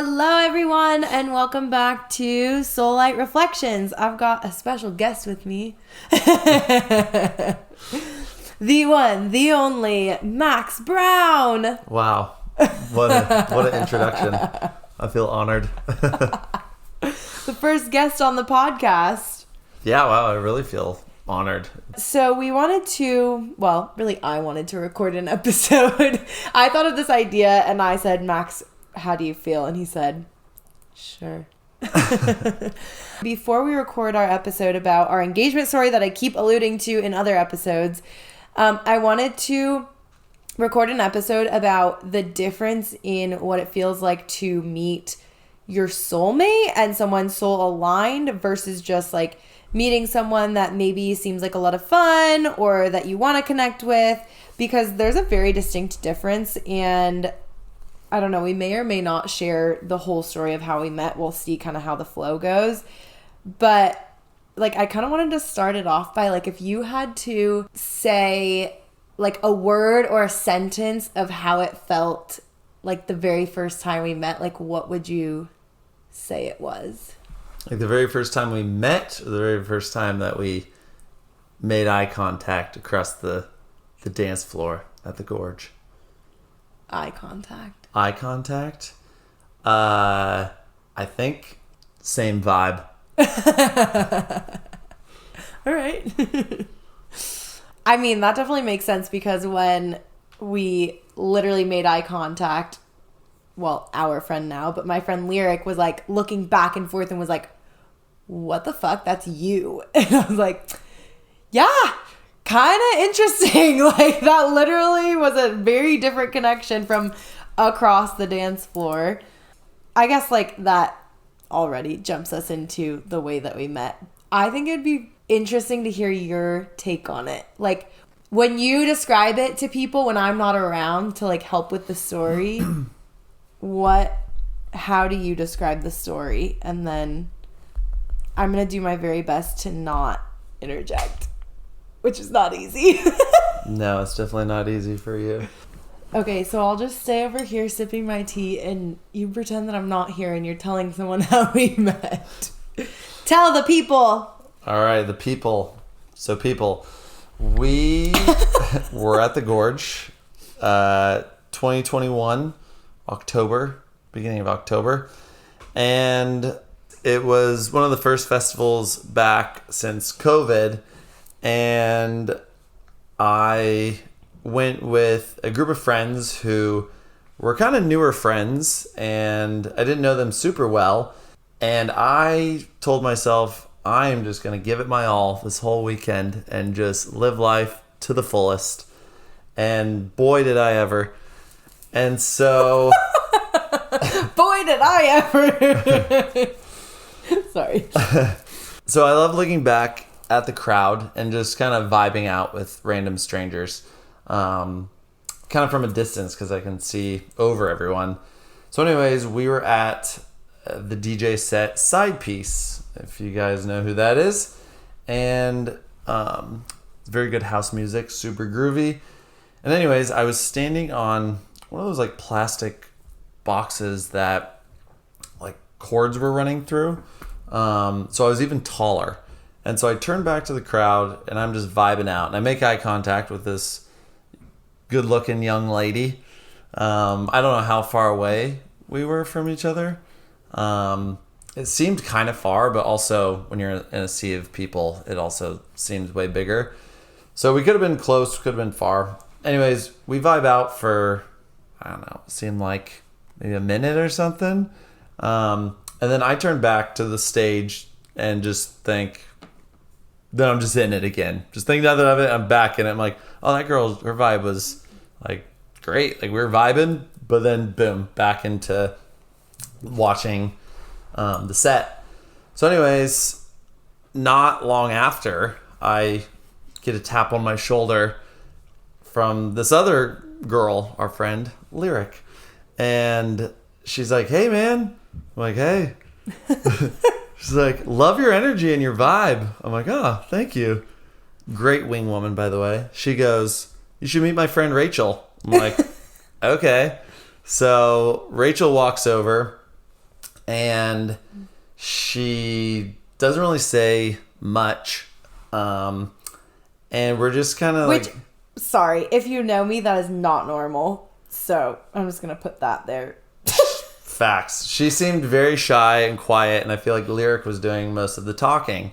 Hello, everyone, and welcome back to Soulmate Reflections. I've got a special guest with me. The one, the only, Max Brown. Wow. What an introduction. I feel honored. The first guest on the podcast. Yeah, wow, I really feel honored. So we wanted to, I wanted to record an episode. I thought of this idea and I said, Max, how do you feel? And he said, sure. Before we record our episode about our engagement story that I keep alluding to in other episodes, I wanted to record an episode about the difference in what it feels like to meet your soulmate and someone soul aligned versus just like meeting someone that maybe seems like a lot of fun or that you want to connect with, because there's a very distinct difference. And I don't know, we may or may not share the whole story of how we met. We'll see kind of how the flow goes. But like, I kind of wanted to start it off by like, if you had to say like a word or a sentence of how it felt like the very first time we met, like what would you say it was? Like the very first time we met, or the very first time that we made eye contact across the dance floor at the Gorge? Eye contact. Eye contact? I think same vibe. All right. I mean, that definitely makes sense, because when we literally made eye contact, well, our friend now, but my friend Lyric was like looking back and forth and was like, what the fuck? That's you. And I was like, yeah, kind of interesting. Like that literally was a very different connection from across the dance floor. I guess like that already jumps us into the way that we met. I think it'd be interesting to hear your take on it. Like when you describe it to people when I'm not around to like help with the story, how do you describe the story? And then I'm going to do my very best to not interject, which is not easy. No, it's definitely not easy for you. Okay, so I'll just stay over here sipping my tea and you pretend that I'm not here and you're telling someone how we met. Tell the people. All right, the people. So people, we were at the Gorge, 2021, beginning of October. And it was one of the first festivals back since COVID. And I went with a group of friends who were kind of newer friends, and I didn't know them super well. And I told myself, I am just going to give it my all this whole weekend and just live life to the fullest. And boy, did I ever. And so... Boy, did I ever. Sorry. So I love looking back at the crowd and just kind of vibing out with random strangers. Kind of from a distance because I can see over everyone. So anyways, we were at the DJ set Side Piece, if you guys know who that is. And very good house music, super groovy. And anyways, I was standing on one of those like plastic boxes that like cords were running through. So I was even taller. And so I turned back to the crowd and I'm just vibing out. And I make eye contact with this good looking young lady. I don't know how far away we were from each other. It seemed kind of far, but also when you're in a sea of people, it also seems way bigger. So we could have been close, could have been far. Anyways, we vibe out for, I don't know, it seemed like maybe a minute or something. And then I turn back to the stage and just think, then I'm just in it again. Just think nothing of it. I'm back in it. I'm like, oh, that girl, her vibe was like great. Like we were vibing, but then boom, back into watching the set. So anyways, not long after, I get a tap on my shoulder from this other girl, our friend, Lyric. And she's like, hey, man. I'm like, hey. She's like, love your energy and your vibe. I'm like, oh, thank you. Great wing woman, by the way. She goes, you should meet my friend Rachel. I'm like, okay. So Rachel walks over and she doesn't really say much. And we're just kind of like... Sorry, if you know me, that is not normal. So I'm just going to put that there. Facts. She seemed very shy and quiet, and I feel like Lyric was doing most of the talking.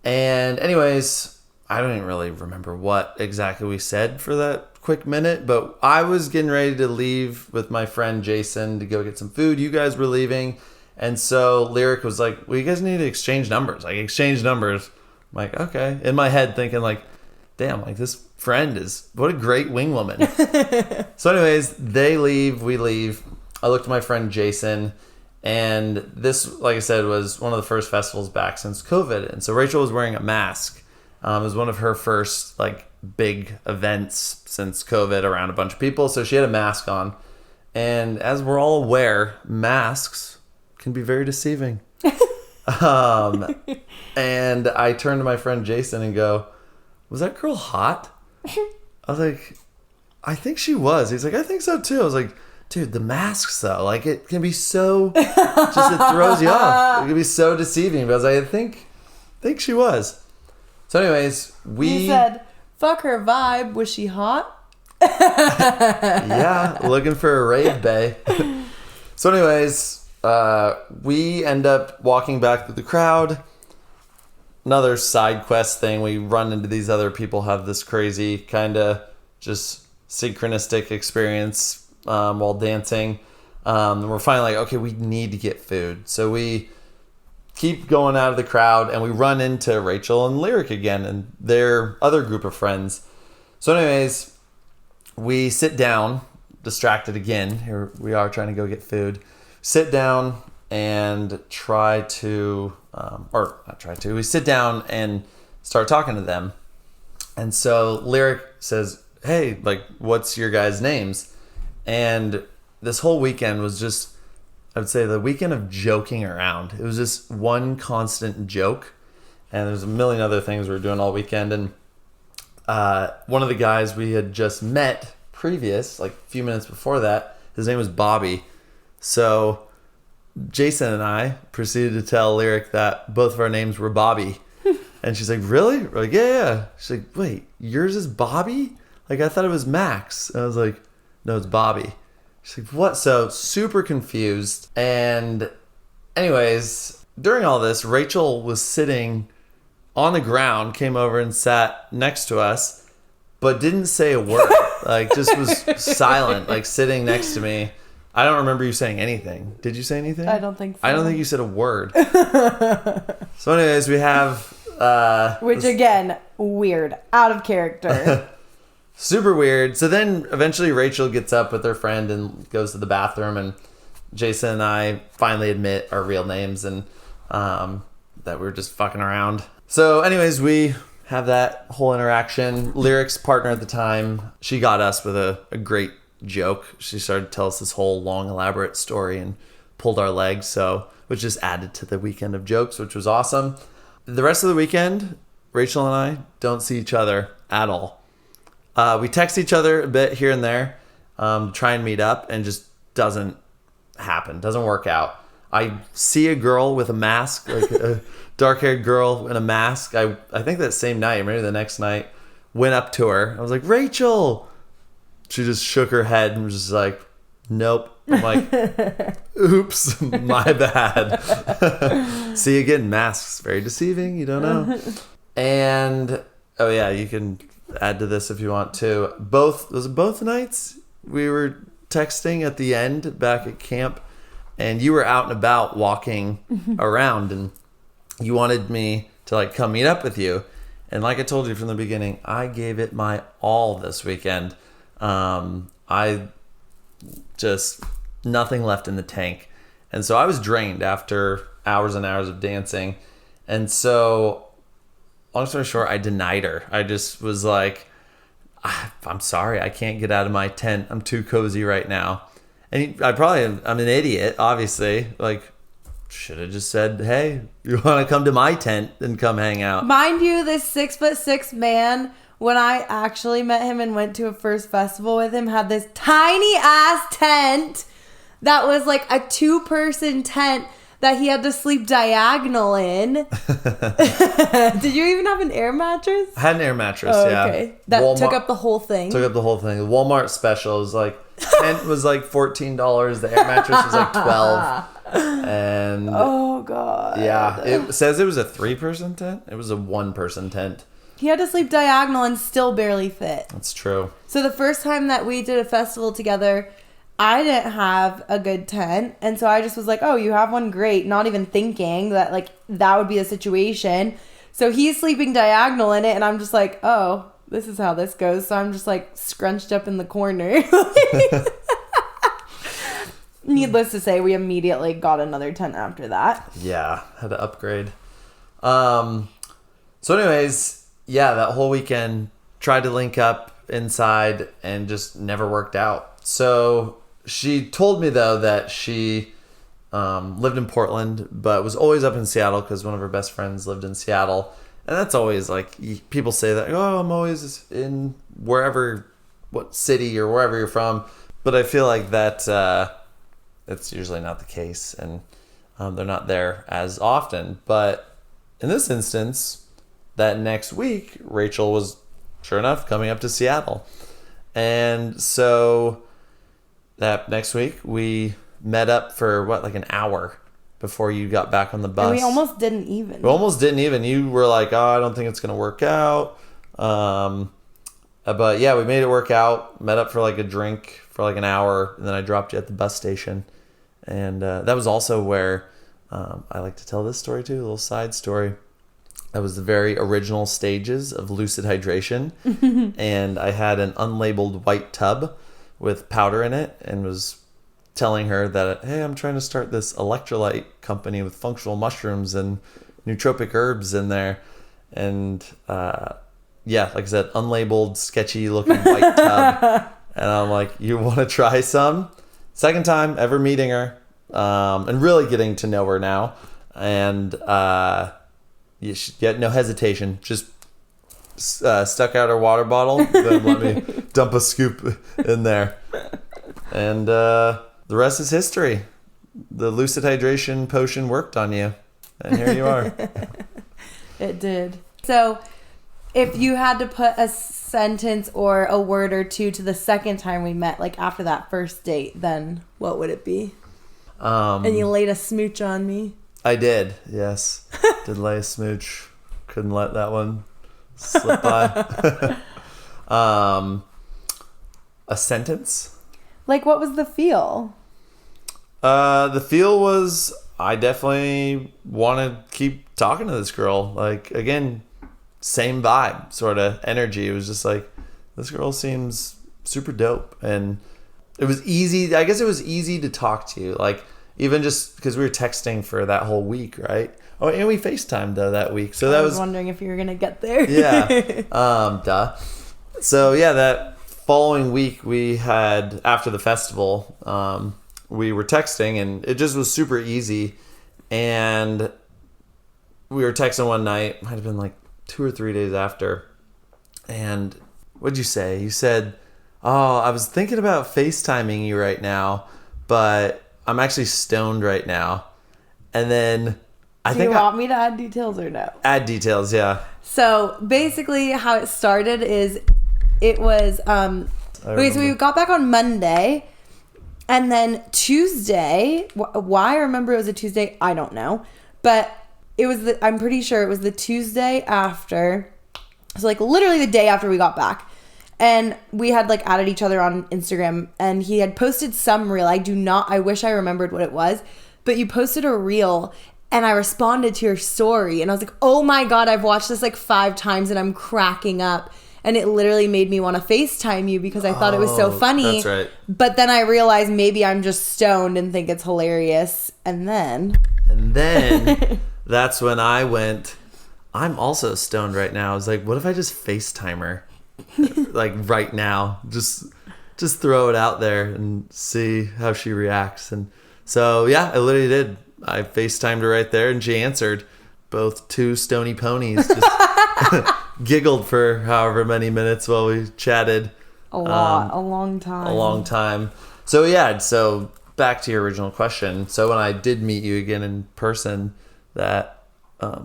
And anyways, I don't even really remember what exactly we said for that quick minute, but I was getting ready to leave with my friend Jason to go get some food. You guys were leaving. And so Lyric was like, well, you guys need to exchange numbers. Like, exchange numbers. I'm like, okay. In my head thinking like, damn, like this friend is, what a great wing woman. So anyways, they leave, we leave. I looked at my friend Jason, and this, like I said, was one of the first festivals back since COVID. And so Rachel was wearing a mask. It was one of her first like big events since COVID around a bunch of people. So she had a mask on. And as we're all aware, masks can be very deceiving. And I turned to my friend Jason and go, was that girl hot? I was like, I think she was. He's like, I think so too. I was like, dude, the masks though, like it can be so, just it throws you off. It can be so deceiving. Because I think she was. So anyways, You said, fuck her vibe. Was she hot? Yeah, looking for a rave bae. So anyways, we end up walking back through the crowd. Another side quest thing. We run into these other people, have this crazy kind of just synchronistic experience while dancing. And we're finally like, okay, we need to get food. So we keep going out of the crowd, and we run into Rachel and Lyric again and their other group of friends. So anyways, we sit down, distracted again. Here we are trying to go get food. Sit down and we sit down and start talking to them. And so Lyric says, hey, like, what's your guys' names? And this whole weekend was just, I would say, the weekend of joking around. It was just one constant joke. And there's a million other things we were doing all weekend. And one of the guys we had just met previous, like a few minutes before that, his name was Bobby. So Jason and I proceeded to tell Lyric that both of our names were Bobby. And she's like, really? We're like, yeah. She's like, wait, yours is Bobby? Like, I thought it was Max. And I was like, no, it's Bobby. She's like, what? So super confused. And anyways, during all this, Rachel was sitting on the ground, came over and sat next to us, but didn't say a word. Like, just was silent, like sitting next to me. I don't remember you saying anything. Did you say anything? I don't think so. I don't think you said a word. So anyways, we have... Which again, weird. Out of character. Super weird. So then eventually Rachel gets up with her friend and goes to the bathroom, and Jason and I finally admit our real names and that we were just fucking around. So anyways, we have that whole interaction. Lyric's partner at the time, she got us with a great joke. She started to tell us this whole long elaborate story and pulled our legs, so which just added to the weekend of jokes, which was awesome. The rest of the weekend, Rachel and I don't see each other at all. We text each other a bit here and there to try and meet up, and just doesn't happen, doesn't work out. I see a girl with a mask, like a dark-haired girl in a mask. I think that same night, maybe the next night, went up to her. I was like, Rachel! She just shook her head and was just like, nope. I'm like, oops, my bad. See, again, masks, very deceiving. You don't know. And, oh yeah, you can add to this if you want to. Both nights we were texting at the end back at camp, and you were out and about walking around, and you wanted me to like come meet up with you. And like I told you from the beginning, I gave it my all this weekend. I just nothing left in the tank. And so I was drained after hours and hours of dancing. And so long story short, I denied her. I just was like, I'm sorry, I can't get out of my tent. I'm too cozy right now. And I'm an idiot, obviously. Like, should have just said, hey, you want to come to my tent and come hang out. Mind you, this 6'6" man, when I actually met him and went to a first festival with him, had this tiny ass tent that was like a 2-person tent that he had to sleep diagonal in. Did you even have an air mattress? I had an air mattress, yeah. Okay. That took up the whole thing. Took up the whole thing. The Walmart special was like, tent was like $14. The air mattress was like $12. And oh god. Yeah. It says it was a 3-person tent. It was a 1-person tent. He had to sleep diagonal and still barely fit. That's true. So the first time that we did a festival together, I didn't have a good tent. And so I just was like, oh, you have one? Great. Not even thinking that like that would be a situation. So he's sleeping diagonal in it. And I'm just like, oh, this is how this goes. So I'm just like scrunched up in the corner. Needless to say, we immediately got another tent after that. Yeah. Had to upgrade. So anyways, yeah, that whole weekend tried to link up inside and just never worked out. So she told me, though, that she lived in Portland, but was always up in Seattle because one of her best friends lived in Seattle. And that's always like, people say that, oh, I'm always in wherever, what city or wherever you're from. But I feel like that it's usually not the case. And they're not there as often. But in this instance, that next week, Rachel was, sure enough, coming up to Seattle. And so that next week, we met up for, like an hour before you got back on the bus. And we almost didn't even. You were like, oh, I don't think it's going to work out. But yeah, we made it work out. Met up for like a drink for like an hour. And then I dropped you at the bus station. And that was also where I like to tell this story too, a little side story. That was the very original stages of lucid hydration. And I had an unlabeled white tub with powder in it and was telling her that, hey, I'm trying to start this electrolyte company with functional mushrooms and nootropic herbs in there. And yeah, like I said, unlabeled, sketchy looking white tub. And I'm like, you want to try some? Second time ever meeting her and really getting to know her now. And you had no hesitation. Just stuck out her water bottle. Then let me dump a scoop in there. And the rest is history. The lucid hydration potion worked on you. And here you are. It did. So if you had to put a sentence or a word or two to the second time we met, like after that first date, then what would it be? And you laid a smooch on me. I did, yes. Did lay a smooch. Couldn't let that one slip by. A sentence? Like, what was the feel? The feel was, I definitely want to keep talking to this girl. Like, again, same vibe, sort of energy. It was just like, this girl seems super dope. And it was easy. I guess it was easy to talk to you. Like, even just because we were texting for that whole week, right? Oh, and we FaceTimed though that week. So I was wondering if you were gonna get there. Yeah. Duh. So yeah, that following week we had, after the festival, we were texting and it just was super easy. And we were texting one night, might have been like 2 or 3 days after. And what'd you say? You said, oh, I was thinking about FaceTiming you right now, but I'm actually stoned right now. And then Do you want me to add details or no? Add details, yeah. So basically how it started is it was okay, so we got back on Monday and then Tuesday, why I remember it was a Tuesday, I don't know. But it was I'm pretty sure it was the Tuesday after. So like literally the day after we got back. And we had like added each other on Instagram and he had posted some reel. I wish I remembered what it was, but you posted a reel and I responded to your story and I was like, oh my God, I've watched this like 5 times and I'm cracking up. And it literally made me want to FaceTime you because I thought it was so funny. That's right. But then I realized maybe I'm just stoned and think it's hilarious. And then that's when I went, I'm also stoned right now. I was like, what if I just FaceTime her? Like right now, just throw it out there and see how she reacts. And so yeah, I literally did. I FaceTimed her right there and she answered. Both 2 stony ponies just giggled for however many minutes while we chatted. A long time. So yeah, so back to your original question. So when I did meet you again in person that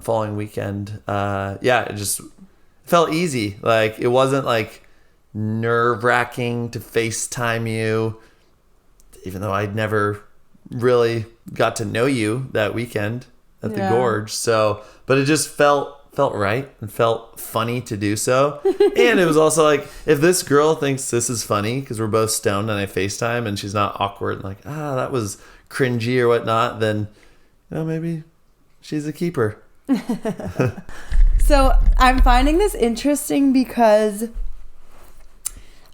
following weekend, it just felt easy. Like it wasn't like nerve-wracking to FaceTime you, even though I'd never really got to know you that weekend at the Gorge. So, but it just felt right and felt funny to do so. And it was also like, if this girl thinks this is funny because we're both stoned and I FaceTime and she's not awkward and like, that was cringy or whatnot, then maybe she's a keeper. So I'm finding this interesting because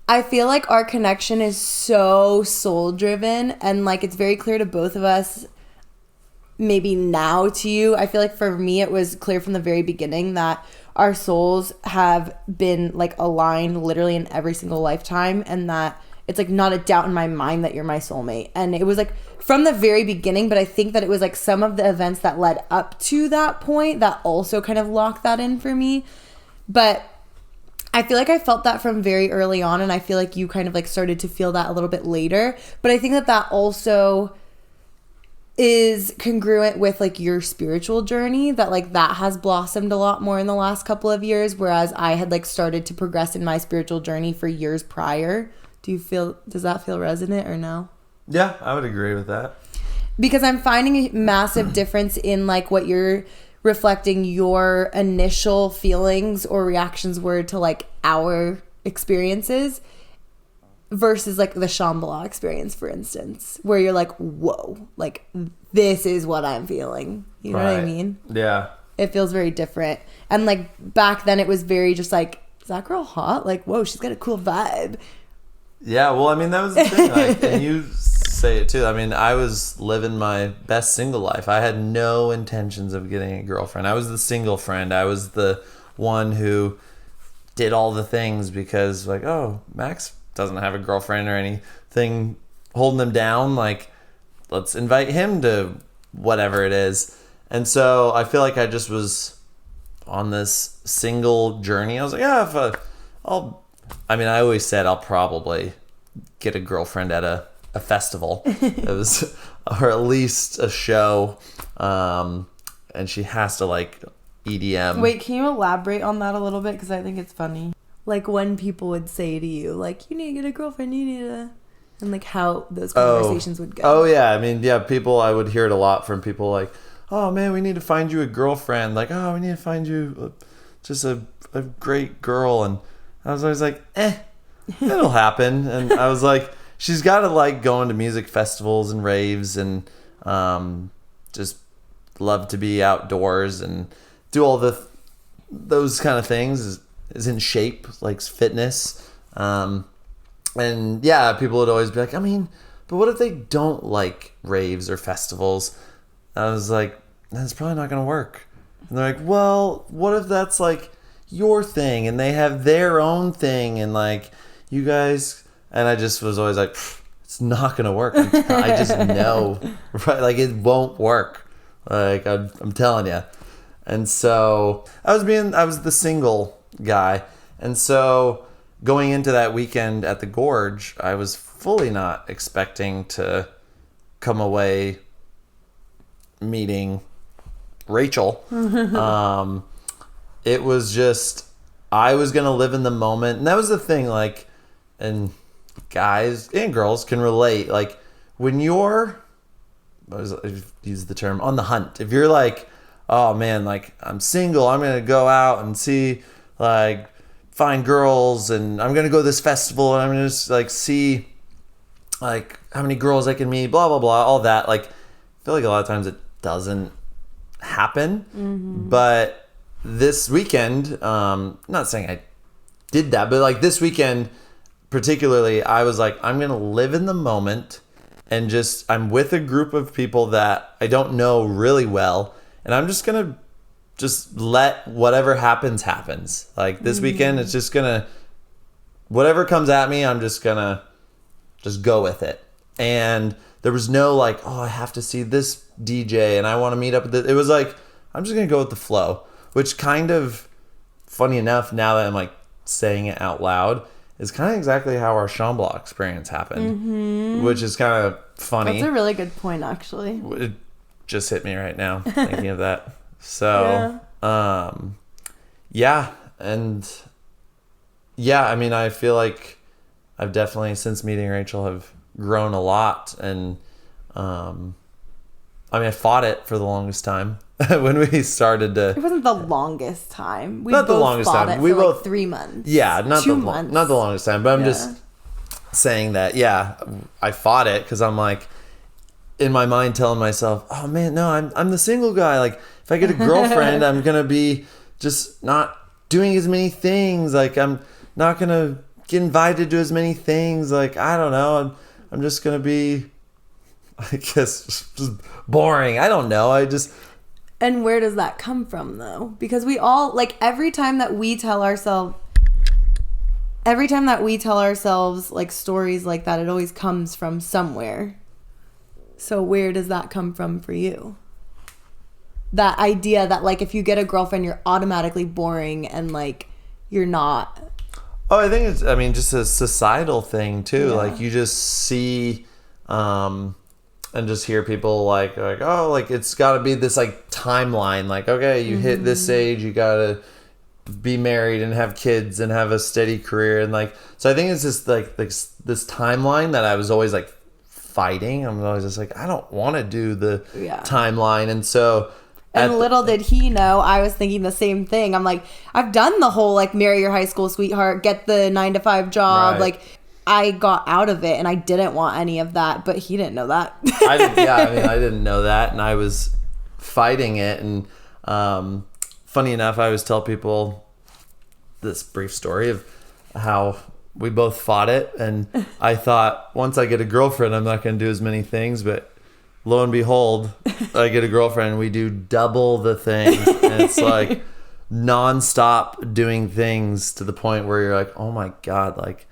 I feel like our connection is so soul driven, and like it's very clear to both of us. Maybe now to you, I feel like for me it was clear from the very beginning that our souls have been like aligned literally in every single lifetime, and that it's like not a doubt in my mind that you're my soulmate. And it was like from the very beginning, but I think that it was like some of the events that led up to that point that also kind of locked that in for me. But I feel like I felt that from very early on, and I feel like you kind of like started to feel that a little bit later. But I think that also is congruent with like your spiritual journey, that like that has blossomed a lot more in the last couple of years, whereas I had like started to progress in my spiritual journey for years prior. Does that feel resonant or no? Yeah, I would agree with that. Because I'm finding a massive difference in like what you're reflecting your initial feelings or reactions were to like our experiences versus like the Shambhala experience, for instance, where you're like, whoa, like this is what I'm feeling. You know what I mean? Yeah. It feels very different. And like back then it was very just like, is that girl hot? Like, whoa, she's got a cool vibe. Yeah, well, I mean, that was the thing. Like, and you say it too. I mean, I was living my best single life. I had no intentions of getting a girlfriend. I was the single friend. I was the one who did all the things because like, oh, Max doesn't have a girlfriend or anything holding him down. Like, let's invite him to whatever it is. And so I feel like I just was on this single journey. I was like, yeah, I always said I'll probably get a girlfriend at a festival. It was, or at least a show. And she has to like EDM. Wait, can you elaborate on that a little bit? Because I think it's funny. Like when people would say to you, like, you need to get a girlfriend, you need to... And like how those conversations would go. Oh, yeah. I mean, yeah, I would hear it a lot from people like, oh, man, we need to find you a girlfriend. Like, oh, we need to find you just a great girl. And I was always like, it'll happen. And I was like, she's got to like going to music festivals and raves and just love to be outdoors and do all those kind of things. Is in shape, likes fitness. And yeah, people would always be like, I mean, but what if they don't like raves or festivals? I was like, that's probably not going to work. And they're like, well, what if that's like your thing and they have their own thing and like you guys... And I just was always like, it's not going to work. I just know, right? Like it won't work. Like I'm telling you. And so I was the single guy. And so going into that weekend at the Gorge, I was fully not expecting to come away meeting Rachel. It was just, I was going to live in the moment. And that was the thing, like, and guys and girls can relate. Like when you're, I've used the term, on the hunt. If you're like, oh man, like I'm single, I'm going to go out and see, like, find girls, and I'm going to go to this festival, and I'm going to like see like how many girls I can meet, blah, blah, blah, all that. Like, I feel like a lot of times it doesn't happen. Mm-hmm. But this weekend, not saying I did that, but like this weekend particularly, I was like, I'm going to live in the moment and just, I'm with a group of people that I don't know really well, and I'm just going to just let whatever happens. Like this weekend, it's just going to, whatever comes at me, I'm just going to just go with it. And there was no like, oh, I have to see this DJ and I want to meet up with it. It was like, I'm just going to go with the flow, which kind of funny enough, now that I'm like saying it out loud, is kind of exactly how our Shambhala experience happened, which is kind of funny. That's a really good point, actually. It just hit me right now thinking of that. So, yeah. And yeah, I mean, I feel like I've definitely, since meeting Rachel, have grown a lot. And, I mean, I fought it for the longest time when we started to. It wasn't the longest time. We not the both longest fought time. it We for both like 3 months. Yeah, not 2 months. Not the longest time, but I'm just saying that. Yeah, I fought it because I'm like, in my mind, telling myself, "Oh man, no, I'm the single guy. Like, if I get a girlfriend, I'm gonna be just not doing as many things. Like, I'm not gonna get invited to as many things. Like, I don't know. I'm just gonna be, I guess, just boring. I don't know. And where does that come from, though? Because we all, like, every time that we tell ourselves like stories like that, it always comes from somewhere. So where does that come from for you? That idea that, like, if you get a girlfriend, you're automatically boring and, like, you're not. Oh, I think it's, I mean, just a societal thing, too. Yeah. Like, you just see and just hear people like, oh, like, it's got to be this, like, timeline. Like, okay, you hit this age, you got to be married and have kids and have a steady career. And, like, so I think it's just, like this timeline that I was always, like, fighting. I'm always just like, I don't want to do the timeline. And so and little did he know, I was thinking the same thing. I'm like, I've done the whole, like, marry your high school sweetheart, get the 9-to-5 job. Right. Like, I got out of it and I didn't want any of that, but he didn't know that. I didn't know that, and I was fighting it. And funny enough, I always tell people this brief story of how we both fought it, and I thought, once I get a girlfriend, I'm not going to do as many things, but lo and behold, I get a girlfriend and we do double the things. And it's like nonstop doing things to the point where you're like, oh my God, like,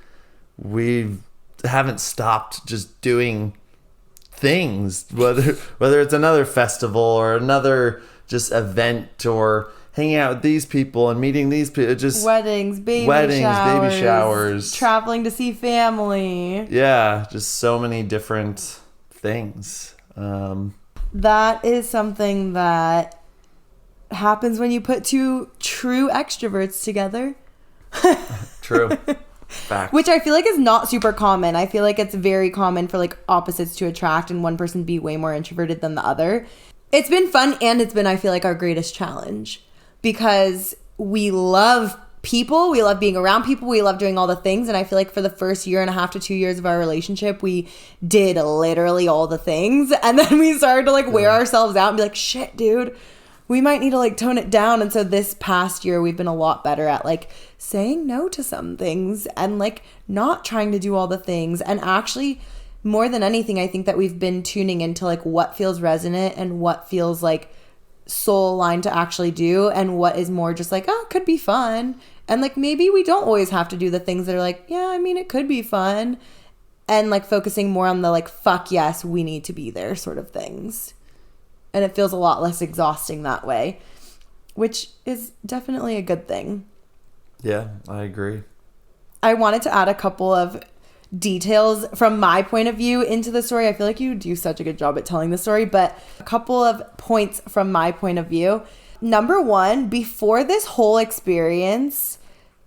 we haven't stopped just doing things, whether it's another festival or another just event or hanging out with these people and meeting these people, just weddings, baby showers, traveling to see family. Yeah, just so many different things. That is something that happens when you put two true extroverts together. True. Fact. Which I feel like is not super common. I feel like it's very common for, like, opposites to attract and one person be way more introverted than the other. It's been fun, and it's been, I feel like, our greatest challenge, because we love people, we love being around people, we love doing all the things. And I feel like for the first 1.5 to 2 years of our relationship, we did literally all the things, and then we started to, like, wear ourselves out and be like, shit, dude, we might need to, like, tone it down. And so this past year, we've been a lot better at, like, saying no to some things and, like, not trying to do all the things. And actually, more than anything, I think that we've been tuning into, like, what feels resonant and what feels, like, soul aligned to actually do, and what is more just like, oh, it could be fun. And, like, maybe we don't always have to do the things that are like, yeah, I mean, it could be fun. And, like, focusing more on the, like, fuck yes, we need to be there sort of things. And it feels a lot less exhausting that way, which is definitely a good thing. Yeah, I agree. I wanted to add a couple of details from my point of view into the story. I feel like you do such a good job at telling the story, but a couple of points from my point of view. Number one, before this whole experience,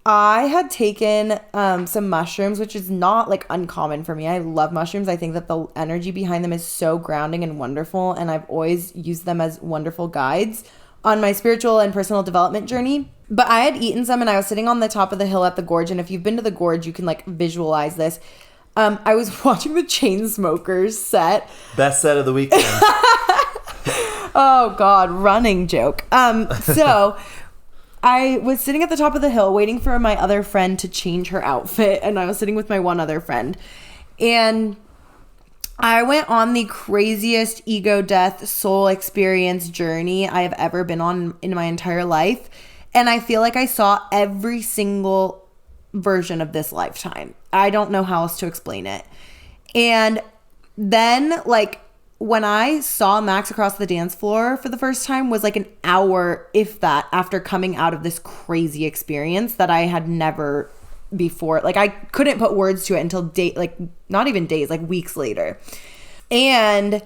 I had taken some mushrooms, which is not, like, uncommon for me. I love mushrooms. I think that the energy behind them is so grounding and wonderful, and I've always used them as wonderful guides on my spiritual and personal development journey. But I had eaten some, and I was sitting on the top of the hill at the gorge, and if you've been to the gorge, you can, like, visualize this. I was watching the Chainsmokers set. Best set of the weekend. Oh, God, running joke. So I was sitting at the top of the hill waiting for my other friend to change her outfit, and I was sitting with my one other friend. And I went on the craziest ego death soul experience journey I have ever been on in my entire life. And I feel like I saw every single version of this lifetime. I don't know how else to explain it. And then, like, when I saw Max across the dance floor for the first time was like an hour, if that, after coming out of this crazy experience that I had never before. Like I couldn't put words to it until not even days, like weeks later. And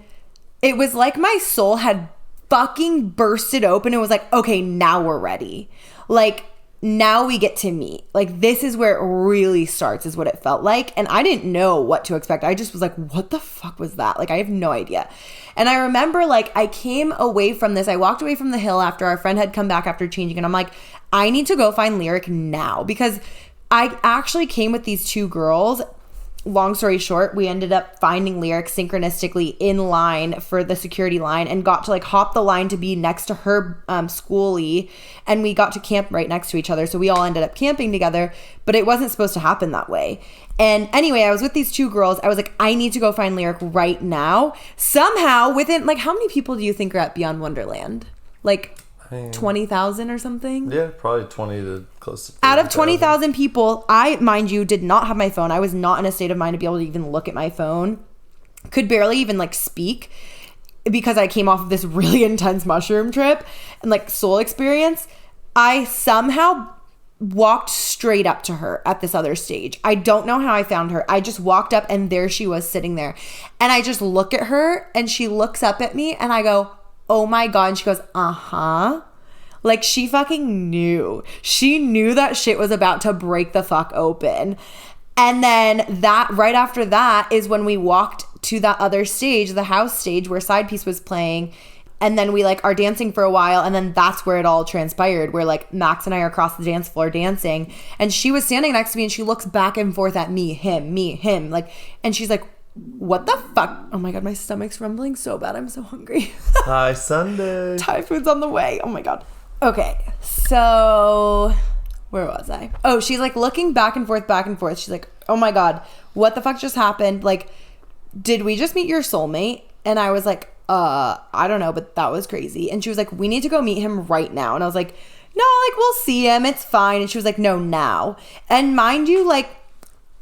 it was like my soul had fucking bursted open. It was like, okay, now we're ready. Like now we get to meet. Like this is where it really starts, is what it felt like. And I didn't know what to expect. I just was like, what the fuck was that? Like I have no idea. And I remember like I came away from this. I walked away from the hill after our friend had come back after changing. And I'm like, I need to go find Lyric now, because I actually came with these two girls. Long story short, we ended up finding Lyric synchronistically in line for the security line and got to like hop the line to be next to her schoolie, and we got to camp right next to each other. So we all ended up camping together, but it wasn't supposed to happen that way. And anyway, I was with these two girls. I was like, I need to go find Lyric right now. Somehow within, like, how many people do you think are at Beyond Wonderland? Like 20,000 or something? Yeah, probably 20 to close to 30, out of 20,000 people. I, mind you, did not have my phone. I was not in a state of mind to be able to even look at my phone. Could barely even like speak, because I came off of this really intense mushroom trip and like soul experience. I somehow walked straight up to her at this other stage. I don't know how I found her. I just walked up and there she was sitting there. And I just look at her and she looks up at me and I go, oh my God. And she goes, uh-huh. Like she fucking knew. She knew that shit was about to break the fuck open. And then that right after that is when we walked to that other stage, the house stage where Side Piece was playing. And then we like are dancing for a while. And then that's where it all transpired, where like Max and I are across the dance floor dancing. And she was standing next to me and she looks back and forth at me, him. Like, and she's like, what the fuck? Oh my God, my stomach's rumbling so bad. I'm so hungry. Hi, Sunday. Thai food's on the way. Oh my God. Okay, so where was I? Oh, she's like looking back and forth. She's like, oh my God, what the fuck just happened? Like, did we just meet your soulmate? And I was like, I don't know, but that was crazy. And she was like, we need to go meet him right now. And I was like, no, like we'll see him. It's fine. And she was like, no, now. And mind you, like,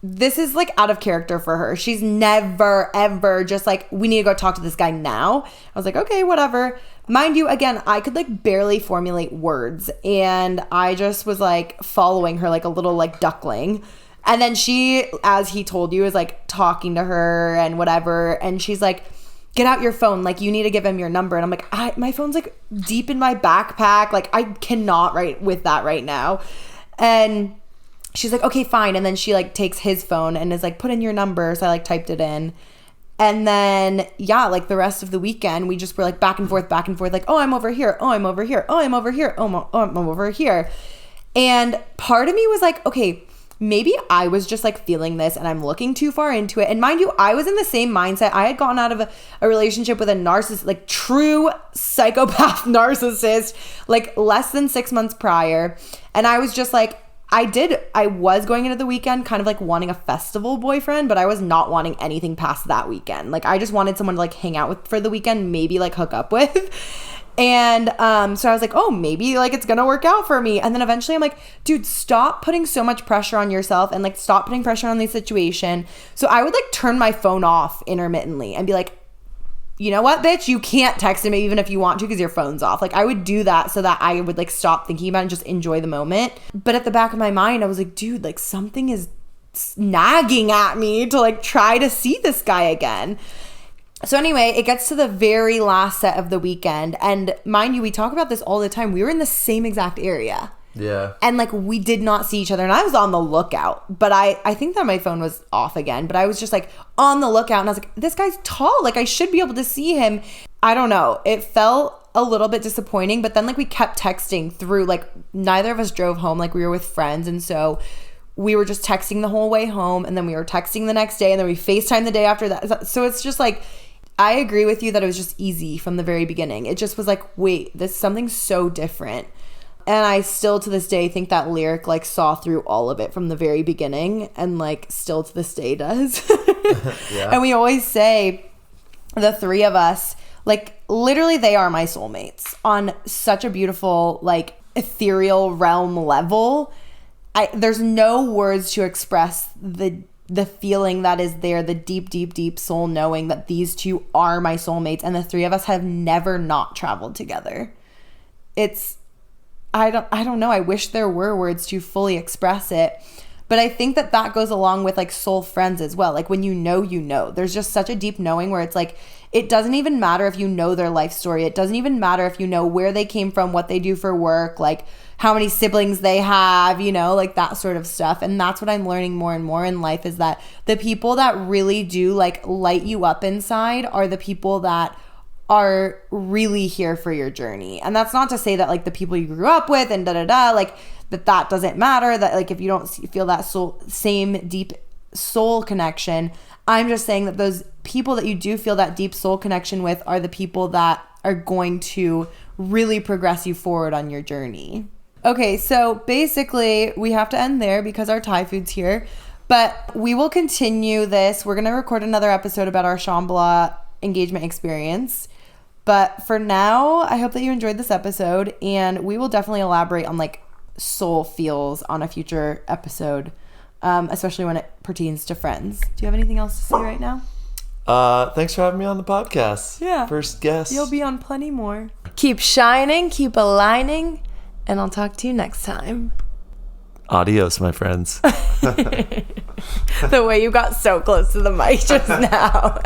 this is like out of character for her. She's never, ever just like, we need to go talk to this guy now. I was like, okay, whatever. Mind you, again, I could like barely formulate words. And I just was like following her like a little like duckling. And then she, as he told you, is like talking to her and whatever. And she's like, get out your phone. Like, you need to give him your number. And I'm like, my phone's like deep in my backpack. Like, I cannot write with that right now. And she's like, okay, fine. And then she like takes his phone and is like, put in your number. So I like typed it in. And then, yeah, like the rest of the weekend, we just were like back and forth. Like, oh, I'm over here. Oh, I'm over here. Oh, I'm over here. Oh, I'm over here. And part of me was like, okay, maybe I was just like feeling this and I'm looking too far into it. And mind you, I was in the same mindset. I had gotten out of a relationship with a narcissist, like true psychopath narcissist, like less than 6 months prior. And I was just like, I was going into the weekend kind of like wanting a festival boyfriend, but I was not wanting anything past that weekend. Like I just wanted someone to like hang out with for the weekend, maybe like hook up with. And so I was like, oh, maybe like it's gonna work out for me. And then eventually I'm like, dude, stop putting so much pressure on yourself and like stop putting pressure on the situation. So I would like turn my phone off intermittently and be like, you know what, bitch, you can't text him even if you want to because your phone's off. Like I would do that so that I would like stop thinking about it and just enjoy the moment. But at the back of my mind, I was like, dude, like something is nagging at me to like try to see this guy again. So anyway, it gets to the very last set of the weekend. And mind you, we talk about this all the time. We were in the same exact area. Yeah. And like we did not see each other. And I was on the lookout. But I think that my phone was off again. But I was just like on the lookout. And I was like, this guy's tall. Like I should be able to see him. I don't know. It felt a little bit disappointing. But then like we kept texting through. Like neither of us drove home. Like we were with friends. And so we were just texting the whole way home. And then we were texting the next day. And then we FaceTimed the day after that. So it's just like, I agree with you that it was just easy from the very beginning. It just was like, wait, this is something so different. And I still to this day think that Lyric like saw through all of it from the very beginning and like still to this day does. Yeah. And we always say the three of us, like literally they are my soulmates on such a beautiful like ethereal realm level. There's no words to express the feeling that is there, the deep, deep, deep soul knowing that these two are my soulmates and the three of us have never not traveled together. I don't know. I wish there were words to fully express it, But I think that that goes along with like soul friends as well. Like when you know, there's just such a deep knowing where it's like, it doesn't even matter if you know their life story. It doesn't even matter if you know where they came from, what they do for work, like how many siblings they have, you know, like that sort of stuff. And that's what I'm learning more and more in life, is that the people that really do like light you up inside are the people that are really here for your journey. And that's not to say that like the people you grew up with and like that doesn't matter, that like if you don't feel that same deep soul connection. I'm just saying that those people that you do feel that deep soul connection with are the people that are going to really progress you forward on your journey. Okay, so basically we have to end there because our Thai food's here, but we will continue this. We're going to record another episode about our Shambhala engagement experience. But for now, I hope that you enjoyed this episode, and we will definitely elaborate on like soul feels on a future episode, especially when it pertains to friends. Do you have anything else to say right now? Thanks for having me on the podcast. Yeah. First guest. You'll be on plenty more. Keep shining, keep aligning, and I'll talk to you next time. Adios, my friends. The way you got so close to the mic just now.